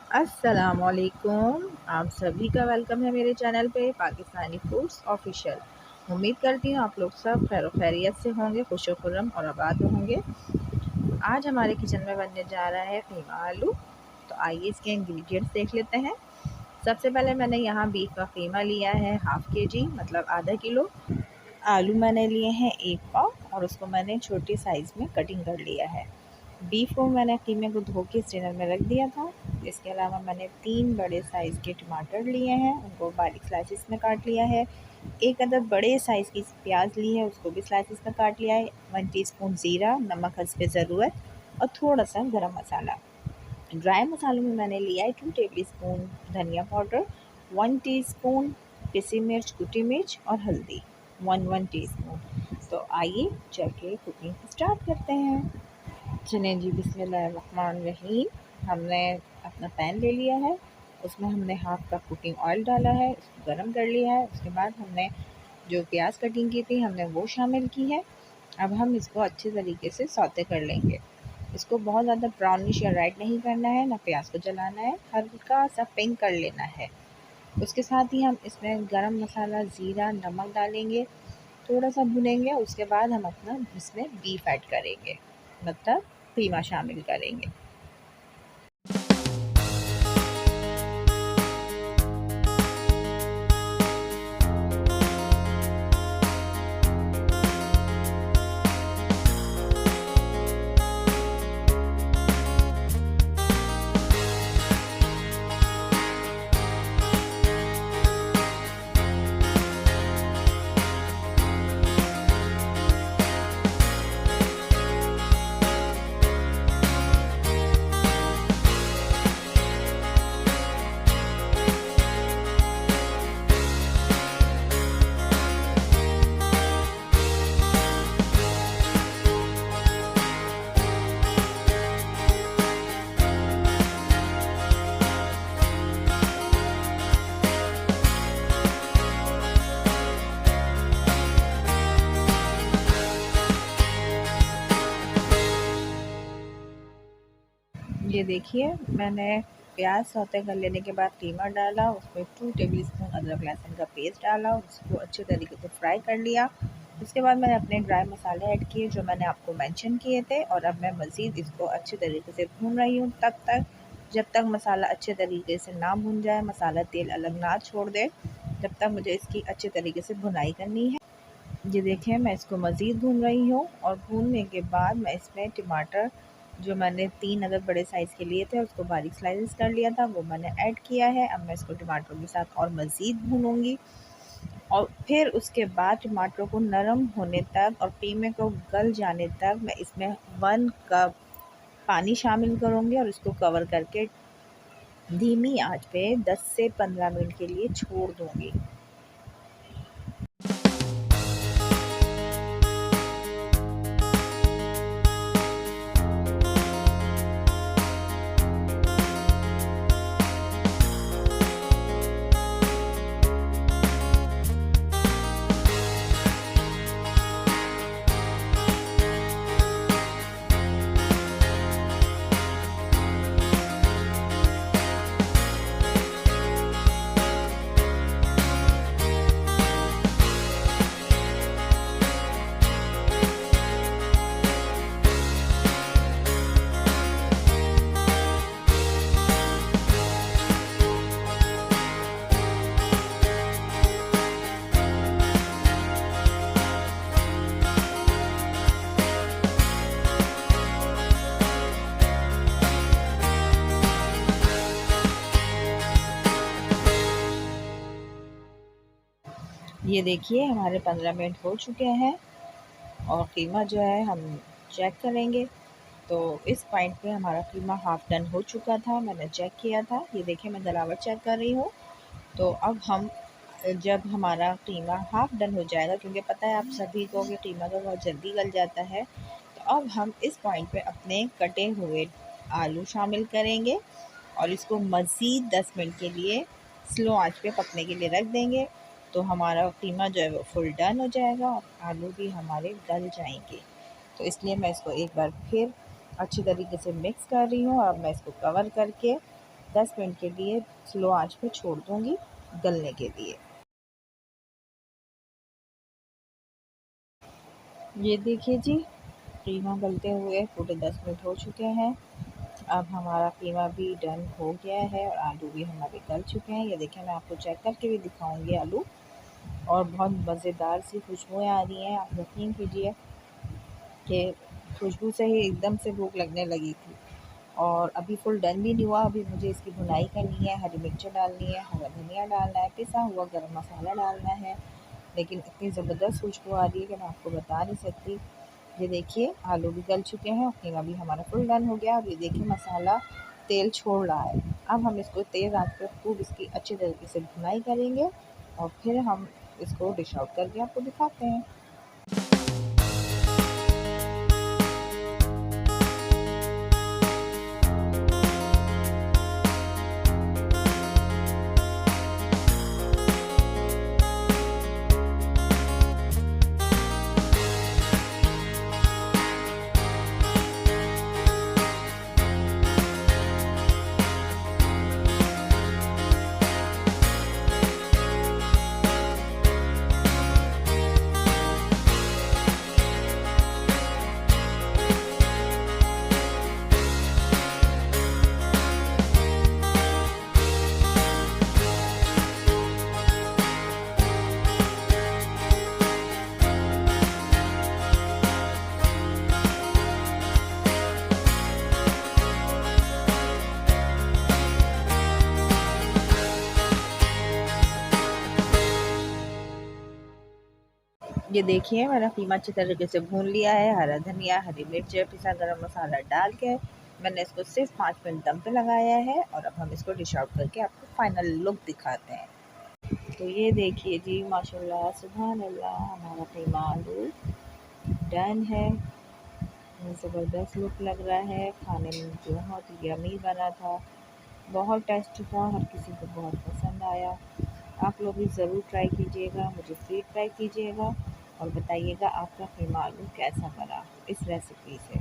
अस्सलामुअलैकुम। आप सभी का वेलकम है मेरे चैनल पे पाकिस्तानी फूड्स ऑफिशियल। उम्मीद करती हूँ आप लोग सब खैर खैरियत से होंगे, खुश खुर्रम और आबाद होंगे। आज हमारे किचन में बनने जा रहा है कीमा आलू। तो आइए इसके इंग्रेडिएंट्स देख लेते हैं। सबसे पहले मैंने यहाँ बीफ का कीमा लिया है हाफ़ केजी, मतलब आधा किलो। आलू मैंने लिए हैं 1 पाव और उसको मैंने छोटे साइज़ में कटिंग कर लिया है। बीफ को मैंने कीमे को धो के स्ट्रेनर में रख दिया था। इसके अलावा मैंने 3 बड़े साइज़ के टमाटर लिए हैं, उनको बारीक स्लाइसिस में काट लिया है। 1 अदद बड़े साइज़ की प्याज ली है, उसको भी स्लाइसिस में काट लिया है। 1 टीस्पून ज़ीरा, नमक हस्बे ज़रूरत और थोड़ा-सा गरम मसाला। ड्राई मसालों में मैंने लिया है 2 टेबल स्पून धनिया पाउडर, 1 टीस्पून पिसी मिर्च, कुटी मिर्च और हल्दी 1 टीस्पून। तो आइए चल के कुकिंग स्टार्ट करते हैं। चलें जी, बिस्मिल्लाहिर्रहमानिर्रहीम। हमने अपना पैन ले लिया है, उसमें हमने हाफ़ कप कुकिंग ऑयल डाला है, उसको गरम कर लिया है। उसके बाद हमने जो प्याज कटिंग की थी हमने वो शामिल की है। अब हम इसको अच्छे तरीके से सौते कर लेंगे। इसको बहुत ज़्यादा ब्राउनिश या रेड नहीं करना है, ना प्याज को जलाना है, हल्का सा पिंक कर लेना है। उसके साथ ही हम इसमें गरम मसाला, ज़ीरा, नमक डालेंगे, थोड़ा सा भुनेंगे। उसके बाद हम अपना इसमें बीफ ऐड करेंगे, मतलब कीमा शामिल करेंगे। ये देखिए, मैंने प्याज सौते कर लेने के बाद कीमा डाला, उसमें 2 टेबल स्पून अदरक लहसुन का पेस्ट डाला, उसको अच्छे तरीके से फ्राई कर लिया। उसके बाद मैंने अपने ड्राई मसाले ऐड किए जो मैंने आपको मेंशन किए थे, और अब मैं मज़ीद इसको अच्छे तरीके से भून रही हूँ तब तक जब तक मसाला अच्छे तरीके से ना भुन जाए, मसाला तेल अलग ना छोड़ दे, तब तक मुझे इसकी अच्छे तरीके से भुनाई करनी है। ये देखिए, मैं इसको मज़ीद भून रही हूँ और भूनने के बाद मैं इसमें टमाटर जो मैंने 3 अदद बड़े साइज़ के लिए थे उसको बारीक स्लाइसेस कर लिया था, वो मैंने ऐड किया है। अब मैं इसको टमाटरों के साथ और मज़ीद भूनूँगी और फिर उसके बाद टमाटरों को नरम होने तक और कीमे को गल जाने तक मैं इसमें 1 कप पानी शामिल करूँगी और इसको कवर करके धीमी आंच पे 10 से 15 मिनट के लिए छोड़ दूँगी। ये देखिए, हमारे 15 मिनट हो चुके हैं और कीमा जो है हम चेक करेंगे। तो इस पॉइंट पे हमारा कीमा हाफ़ डन हो चुका था, मैंने चेक किया था। ये देखिए, मैं गलावट चेक कर रही हूँ। तो अब हम जब हमारा कीमा हाफ़ डन हो जाएगा, क्योंकि पता है आप सभी को कि कीमा तो बहुत जल्दी गल जाता है, तो अब हम इस पॉइंट पे अपने कटे हुए आलू शामिल करेंगे और इसको मज़ीद 10 मिनट के लिए स्लो आंच पे पकने के लिए रख देंगे। तो हमारा कीमा जो है वो फुल डन हो जाएगा और आलू भी हमारे गल जाएंगे। तो इसलिए मैं इसको एक बार फिर अच्छी तरीके से मिक्स कर रही हूँ और अब मैं इसको कवर करके 10 मिनट के लिए स्लो आंच पे छोड़ दूंगी गलने के लिए। ये देखिए जी, कीमा गलते हुए पूरे 10 मिनट हो चुके हैं। अब हमारा कीमा भी डन हो गया है और आलू भी हमारे गल चुके हैं। ये देखिए, मैं आपको चेक करके भी दिखाऊंगी आलू, और बहुत मज़ेदार सी खुशबुएं आ रही हैं। आप यकीन कीजिए कि खुशबू से ही एकदम से भूख लगने लगी थी। और अभी फुल डन भी नहीं हुआ, अभी मुझे इसकी भुनाई करनी है, हरी मिर्च डालनी है, हरा धनिया डालना है, पिसा हुआ गरम मसाला डालना है। लेकिन इतनी ज़बरदस्त खुशबू आ रही है कि मैं आपको बता नहीं सकती। ये देखिए, आलू भी गल चुके हैं और कीमा भी हमारा फुल डन हो गया। और ये देखिए, मसाला तेल छोड़ रहा है। अब हम इसको तेज़ आंच पर खूब इसकी अच्छे तरीके से भुनाई करेंगे और फिर हम इसको डिश आउट करके आपको दिखाते हैं। ये देखिए, मैंने कीमा अच्छी तरीके से भून लिया है। हरा धनिया, हरी मिर्च, पिसा गरम मसाला डाल के मैंने इसको सिर्फ 5 मिनट दम पे लगाया है। और अब हम इसको डिश आउट करके आपको फाइनल लुक दिखाते हैं। तो ये देखिए जी, माशाल्लाह सुभान अल्लाह, हमारा कीमा आलू डन है। ज़बरदस्त लुक लग रहा है, खाने में बहुत यमी बना था, बहुत टेस्ट था, हर किसी को बहुत पसंद आया। आप लोग भी ज़रूर ट्राई कीजिएगा, मुझे फीडबैक कीजिएगा और बताइएगा आपका कीमा आलू कैसा बना इस रेसिपी से।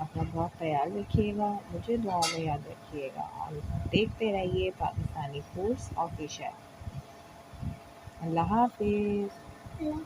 अपना बहुत ख्याल रखिएगा, मुझे दुआओं में याद रखिएगा और देखते रहिए पाकिस्तानी फूड्स ऑफिशियल। अल्लाह हाफिज़।